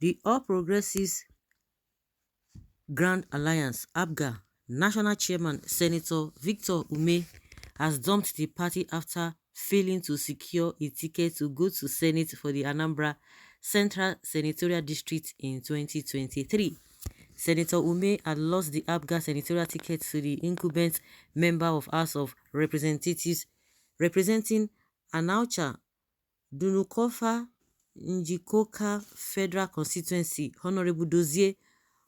The All Progressives Grand Alliance (Apga) National Chairman Senator Victor Ume has dumped the party after failing to secure a ticket to go to Senate for the Anambra Central Senatorial District in 2023. Senator Ume had lost the Apga senatorial ticket to the incumbent member of House of Representatives representing Anaucha Dunukofa Njikoka Federal Constituency, Honorable Dozie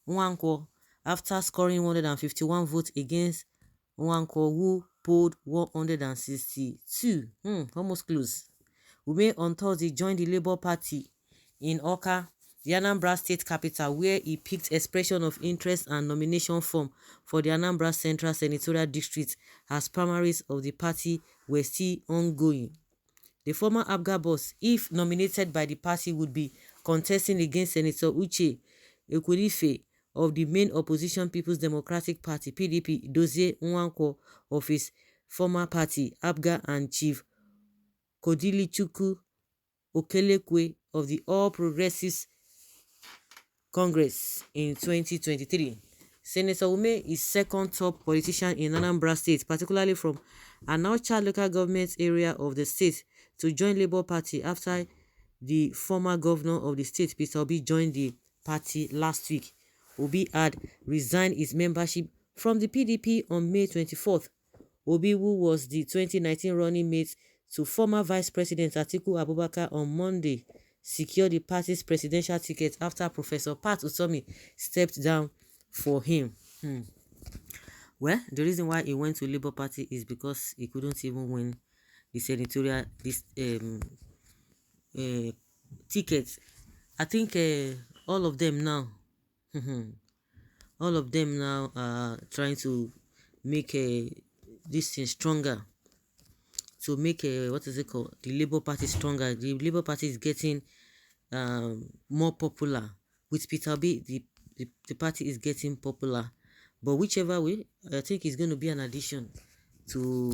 Nwankwo, after scoring 151 votes against Nwankwo, who polled 162. Almost close. Ume on Thursday joined the Labour Party in Awka, the Anambra State capital, where he picked expression of interest and nomination form for the Anambra Central Senatorial District as primaries of the party were still ongoing. The former Apga boss, if nominated by the party, would be contesting against Senator Uche Ekwurife of the main opposition People's Democratic Party (PDP), Dozie Nwankwo of his former party Apga, and Chief Kodilichukwu Okelekwe of the All Progressives Congress in 2023. Senator Ume is second top politician in Anambra State, particularly from Anaucha local government area of the state, to join Labour Party after the former governor of the state, Peter Obi, joined the party last week. Obi had resigned his membership from the PDP on May 24th. Obi, who was the 2019 running mate to former Vice President Atiku Abubakar on Monday, secured the party's presidential ticket after Professor Pat Utomi stepped down for him. Well, the reason why he went to Labour Party is because he couldn't even win the senatorial ticket. I think all of them now are trying to make this thing stronger, to make the Labour Party stronger. The Labour Party is getting more popular. With Peter Obi, the party is getting popular. But whichever way, I think it's going to be an addition to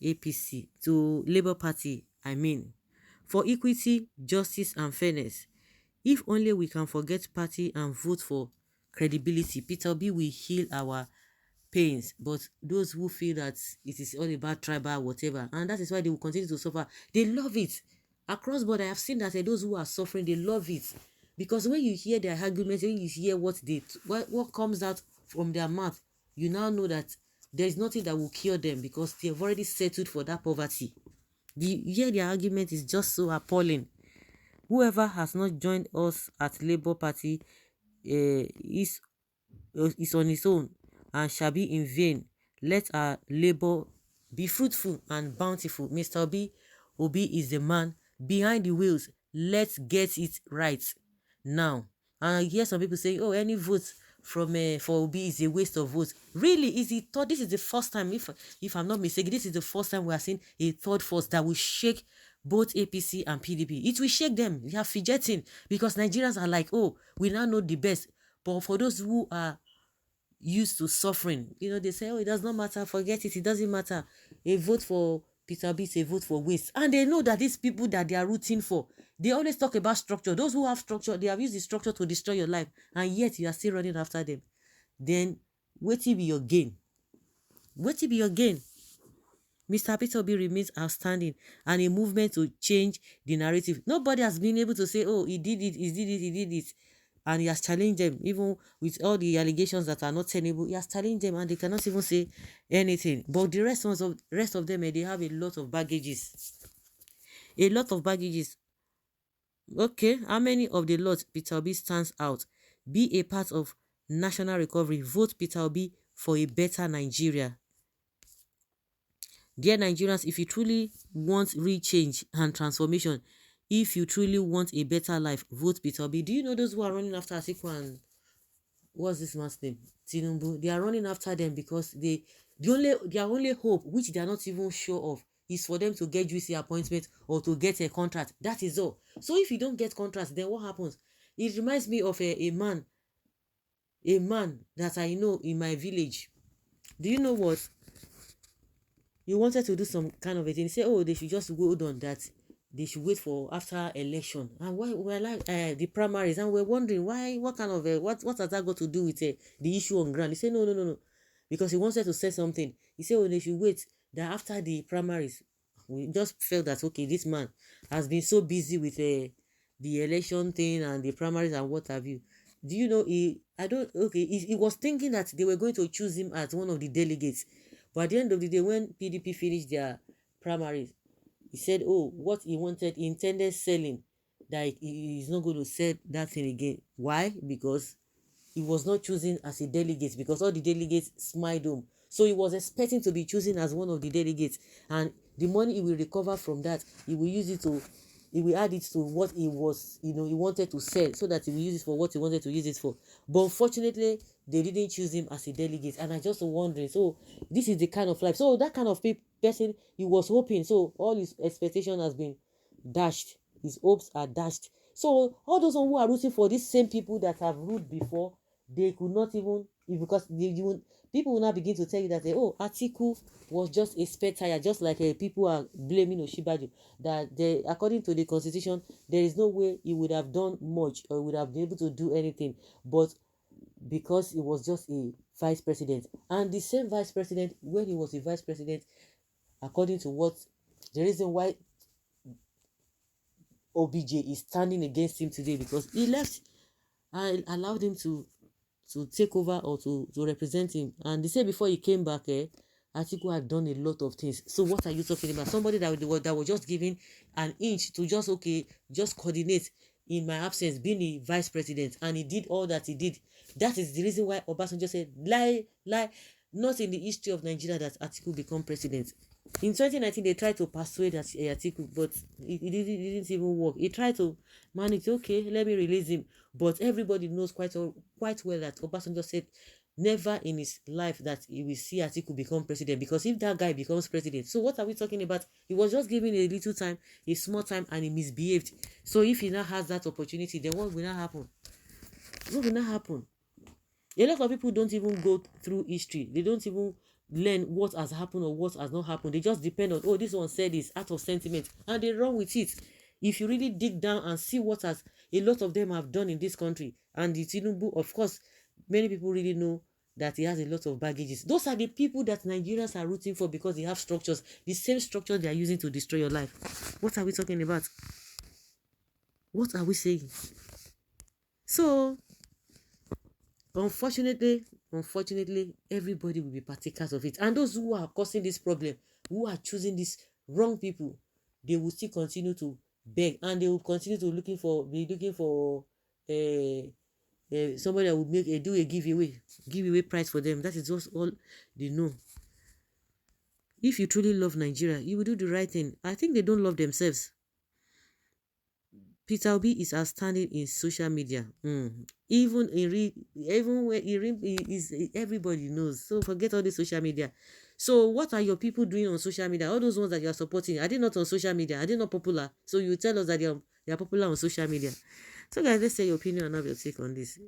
APC, to Labour Party, I mean. For equity, justice and fairness, if only we can forget party and vote for credibility, Peter Obi will heal our pains. But those who feel that it is all about tribal whatever, and that is why they will continue to suffer, they love it. Across board, I have seen that those who are suffering, they love it. Because when you hear their arguments, when you hear what comes out from their mouth, you now know that there is nothing that will cure them, because they have already settled for that poverty. Their argument is just so appalling. Whoever has not joined us at Labour Party is on his own and shall be in vain. Let our labour be fruitful and bountiful. Mr. Obi is the man behind the wheels. Let's get it right now. And I hear some people saying, "Oh, any vote from for Obi is a waste of votes." Really, is it thought? This is the first time, if I'm not mistaken, this is the first time we are seeing a third force that will shake both APC and PDP. It will shake them. We are fidgeting because Nigerians are like, "Oh, we now know the best." But for those who are used to suffering, they say, "Oh, it does not matter. Forget it. It doesn't matter. A vote for Peter Obi is a vote for waste." And they know that these people that they are rooting for, they always talk about structure. Those who have structure, they have used the structure to destroy your life, and yet you are still running after them. Then, what will be your gain? What will be your gain? Mr. Peter Obi remains outstanding, and a movement to change the narrative. Nobody has been able to say, "Oh, he did it. And he has challenged them, even with all the allegations that are not tenable. He has challenged them, and they cannot even say anything. But the rest of them, they have a lot of baggages. A lot of baggages. Okay, how many of the lot Peter Obi stands out? Be a part of national recovery. Vote Peter Obi for a better Nigeria. Dear Nigerians, if you truly want real change and transformation, if you truly want a better life, vote Peter Obi. Do you know those who are running after Atiku and what's this man's name? Tinubu. They are running after them because their only hope, which they are not even sure of, is for them to get juicy appointment or to get a contract. That is all. So if you don't get contracts, then what happens? It reminds me of a man that I know in my village. Do you know what? He wanted to do some kind of a thing. He said, "Oh, they should just hold on that they should wait for after election. And why we're like the primaries, and we're wondering why, what kind of what has that got to do with the issue on ground? He said no, because he wanted to say something. He said, oh, they should wait that after the primaries. We just felt that okay, this man has been so busy with the election thing and the primaries and what have you. Do you know he was thinking that they were going to choose him as one of the delegates, but at the end of the day, when PDP finished their primaries, he said, oh, what he wanted, he intended selling, that he's not going to sell that thing again. Why? Because he was not chosen as a delegate, because all the delegates smiled him. So he was expecting to be chosen as one of the delegates, and the money he will recover from that, he will use it to, he will add it to what he was, he wanted to sell, so that he will use it for what he wanted to use it for. But unfortunately, they didn't choose him as a delegate, and I just wondering, so this is the kind of life. So that kind of person he was hoping, so all his expectation has been dashed, his hopes are dashed. So all those who are rooting for these same people that have ruled before, they could not even, because people will now begin to tell you that oh, Atiku was just a spare tire, just like people are blaming Osinbajo, that they, according to the constitution, there is no way he would have done much or would have been able to do anything, but because he was just a vice president. And the same vice president, when he was a vice president, according to what the reason why OBJ is standing against him today, because he left and allowed him to take over or to represent him. And they said before he came back, Atiku had done a lot of things. So what are you talking about? Somebody that was just giving an inch to just coordinate in my absence, being a vice president, and he did all that he did. That is the reason why Obasanjo said, lie, not in the history of Nigeria that Atiku become president. In 2019, they tried to persuade Atiku, but it didn't even work. He tried to manage, okay, let me release him. But everybody knows quite well that Obasanjo said never in his life that he will see Atiku become president, because if that guy becomes president, so what are we talking about? He was just given a little time, a small time, and he misbehaved. So if he now has that opportunity, then what will now happen? What will now happen? A lot of people don't even go through history. They don't even learn what has happened or what has not happened. They just depend on, oh, this one said this out of sentiment, and they run with it. If you really dig down and see what has a lot of them have done in this country, and the Tinubu, of course, many people really know that he has a lot of baggages. Those are the people that Nigerians are rooting for, because they have structures, the same structure they are using to destroy your life. What are we talking about? What are we saying? So unfortunately, everybody will be partakers of it. And those who are causing this problem, who are choosing these wrong people, they will still continue to beg, and they will continue to be looking for somebody that will do a giveaway price for them. That is just all they know. If you truly love Nigeria, you will do the right thing. I think they don't love themselves. Peter Obi is outstanding in social media. Even when he is, everybody knows. So forget all the social media. So what are your people doing on social media? All those ones that you are supporting, are they not on social media? Are they not popular? So you tell us that they are popular on social media. So guys, let's say your opinion and have your take on this.